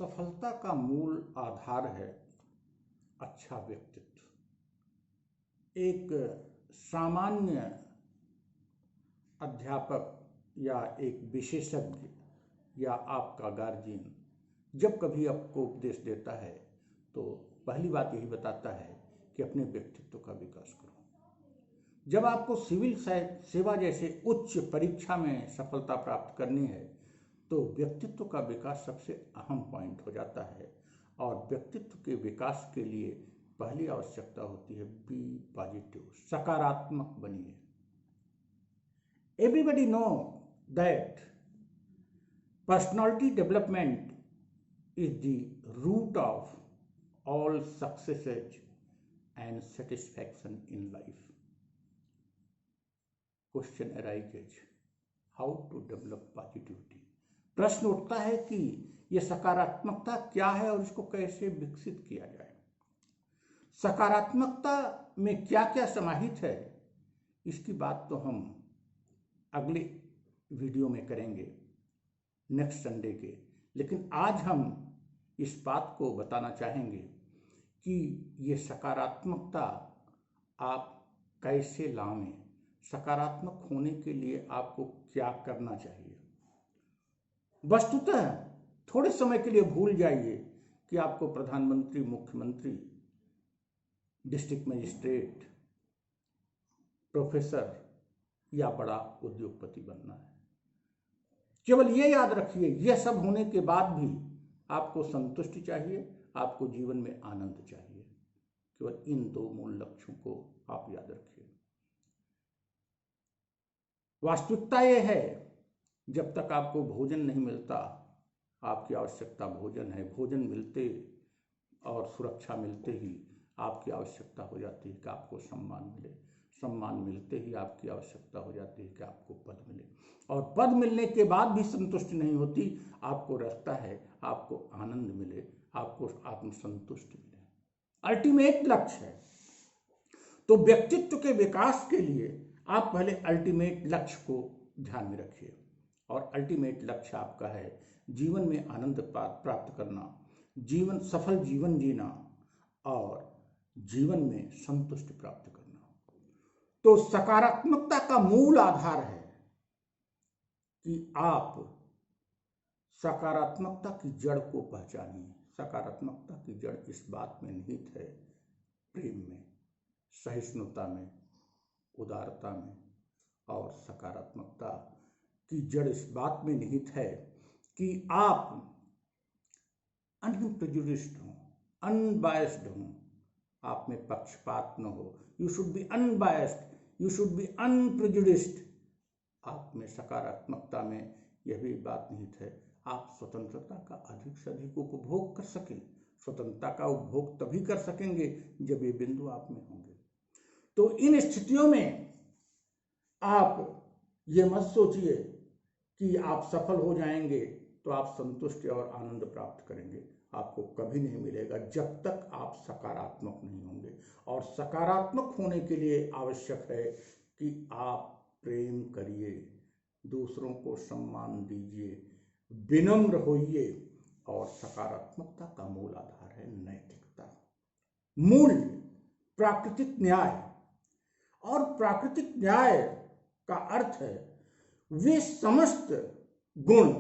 सफलता का मूल आधार है अच्छा व्यक्तित्व। एक सामान्य अध्यापक या एक विशेषज्ञ या आपका गार्जियन जब कभी आपको उपदेश देता है तो पहली बात यही बताता है कि अपने व्यक्तित्व का विकास करो। जब आपको सिविल सेवा जैसे उच्च परीक्षा में सफलता प्राप्त करनी है तो व्यक्तित्व का विकास सबसे अहम पॉइंट हो जाता है। और व्यक्तित्व के विकास के लिए पहली आवश्यकता होती है बी पॉजिटिव, सकारात्मक बनिए। Everybody know that personality development is the root of all successes and satisfaction in life. Question arises, how to develop positivity? प्रश्न उठता है कि यह सकारात्मकता क्या है और इसको कैसे विकसित किया जाए। सकारात्मकता में क्या क्या समाहित है इसकी बात तो हम अगले वीडियो में करेंगे नेक्स्ट संडे के, लेकिन आज हम इस बात को बताना चाहेंगे कि ये सकारात्मकता आप कैसे लाएं, सकारात्मक होने के लिए आपको क्या करना चाहिए। वस्तुतः थोड़े समय के लिए भूल जाइए कि आपको प्रधानमंत्री, मुख्यमंत्री, डिस्ट्रिक्ट मजिस्ट्रेट, प्रोफेसर या बड़ा उद्योगपति बनना है। केवल ये याद रखिए, यह सब होने के बाद भी आपको संतुष्टि चाहिए, आपको जीवन में आनंद चाहिए। केवल इन दो मूल लक्ष्यों को आप याद रखिए। वास्तविकता यह है, जब तक आपको भोजन नहीं मिलता, आपकी आवश्यकता भोजन है। भोजन मिलते और सुरक्षा मिलते ही आपकी आवश्यकता हो जाती है कि आपको सम्मान मिले। सम्मान मिलते ही आपकी आवश्यकता हो जाती है कि आपको पद मिले, और पद मिलने के बाद भी संतुष्टि नहीं होती। आपको रहता है आपको आनंद मिले, आपको आत्मसंतुष्टि मिले, अल्टीमेट लक्ष्य है। तो व्यक्तित्व के विकास के लिए आप पहले अल्टीमेट लक्ष्य को ध्यान में रखिए, और अल्टीमेट लक्ष्य आपका है जीवन में आनंद प्राप्त करना, सफल जीवन जीना और जीवन में संतुष्टि प्राप्त करना। तो सकारात्मकता का मूल आधार है कि आप सकारात्मकता की जड़ को पहचानिए। सकारात्मकता की जड़ इस बात में निहित है, प्रेम में, सहिष्णुता में, उदारता में। और सकारात्मकता की जड़ इस बात में निहित है कि आप अनप्रेजुडिस्ड हो, अनबायस्ड हो, आप में पक्षपात न हो। You should be unbiased, you should be unprejudiced. आप में सकारात्मकता में यह भी बात निहित है, आप स्वतंत्रता का अधिक से अधिक उपभोग कर सकें। स्वतंत्रता का उपभोग तभी कर सकेंगे जब ये बिंदु आप में होंगे। तो इन स्थितियों में आप ये मत सोचिए कि आप सफल हो जाएंगे तो आप संतुष्टि और आनंद प्राप्त करेंगे। आपको कभी नहीं मिलेगा जब तक आप सकारात्मक नहीं होंगे। और सकारात्मक होने के लिए आवश्यक है कि आप प्रेम करिए, दूसरों को सम्मान दीजिए, विनम्र होइए। और सकारात्मकता का मूल आधार है नैतिकता, मूल्य, प्राकृतिक न्याय। और प्राकृतिक न्याय का अर्थ है वे समस्त गुण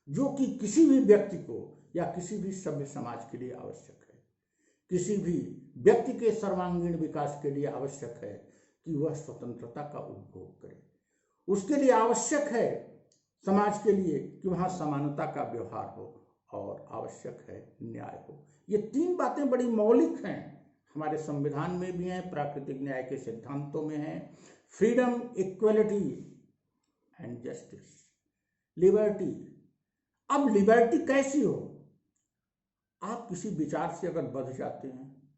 जो कि किसी भी व्यक्ति को या किसी भी सभ्य समाज के लिए आवश्यक है। किसी भी व्यक्ति के सर्वांगीण विकास के लिए आवश्यक है कि वह स्वतंत्रता का उपभोग करे। उसके लिए आवश्यक है समाज के लिए कि वहाँ समानता का व्यवहार हो, और आवश्यक है न्याय हो। ये तीन बातें बड़ी मौलिक हैं, हमारे संविधान में भी हैं, प्राकृतिक न्याय के सिद्धांतों में हैं। Freedom, equality and justice, liberty. अब लिबर्टी कैसी हो? आप किसी विचार से अगर बंध जाते हैं,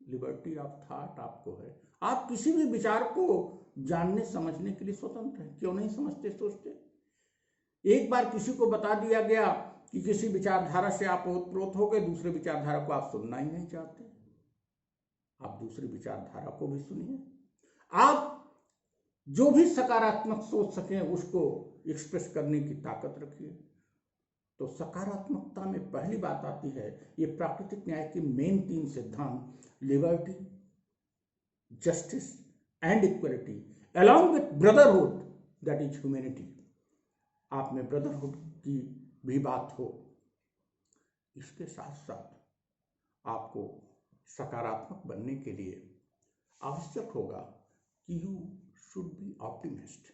लिबर्टी ऑफ थॉट आपको है। आप किसी भी विचार को जानने समझने के लिए स्वतंत्र हैं। क्यों नहीं समझते, सोचते? एक बार किसी को बता दिया गया कि किसी विचारधारा से आप ओतप्रोत हो गए, दूसरे विचारधारा को आप सुनना ही नहीं चाहते। आप दूसरी विचारधारा को भी सुनिए। आप जो भी सकारात्मक सोच सकें उसको एक्सप्रेस करने की ताकत रखिए। तो सकारात्मकता में पहली बात आती है ये प्राकृतिक न्याय के मेन 3 सिद्धांत, liberty, justice and equality, along with brotherhood, that is humanity. आप में ब्रदरहुड की भी बात हो। इसके साथ साथ आपको सकारात्मक बनने के लिए आवश्यक होगा कि you should B optimist,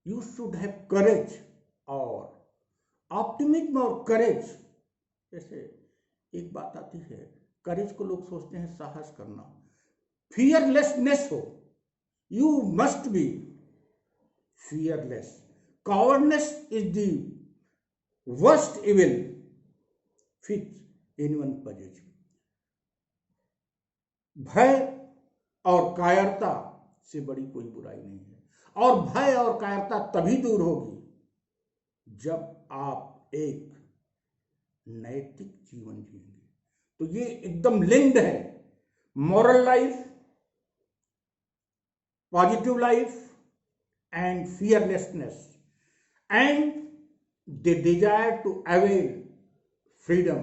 you should have courage. और ऑप्टिमिज्म और करेज, जैसे एक बात आती है, करेज को लोग सोचते हैं साहस करना, फियरलेसनेस हो, you must be fearless. Cowardness is the worst evil which anyone possesses। भय और कायरता से बड़ी कोई बुराई नहीं है, और भय और कायरता तभी दूर होगी जब आप एक नैतिक जीवन जिएंगे। तो ये एकदम लिंक्ड है, moral life, positive life and fearlessness and the desire to avail freedom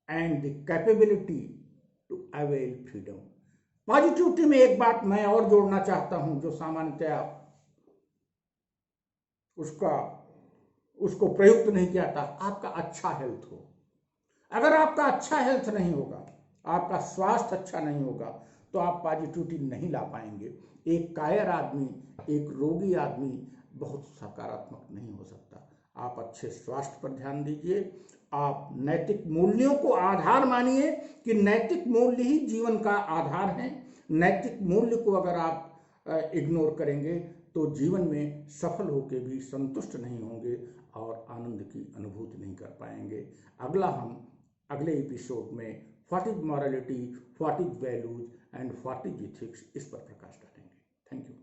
and the capability to avail freedom. Positivity में एक बात मैं और जोड़ना चाहता हूं जो सामान्यतया उसको प्रयुक्त नहीं किया जाता, आपका अच्छा हेल्थ हो। अगर आपका अच्छा हेल्थ नहीं होगा, आपका स्वास्थ्य अच्छा नहीं होगा, तो आप पॉजिटिविटी नहीं ला पाएंगे। एक कायर आदमी, एक रोगी आदमी बहुत सकारात्मक नहीं हो सकता। आप अच्छे स्वास्थ्य पर ध्यान दीजिए, आप नैतिक मूल्यों को आधार मानिए कि नैतिक मूल्य ही जीवन का आधार है। नैतिक मूल्य को अगर आप इग्नोर करेंगे तो जीवन में सफल होकर भी संतुष्ट नहीं होंगे और आनंद की अनुभूति नहीं कर पाएंगे। हम अगले एपिसोड में what is morality, what is values and what is ethics, इस पर प्रकाश डालेंगे। Thank you.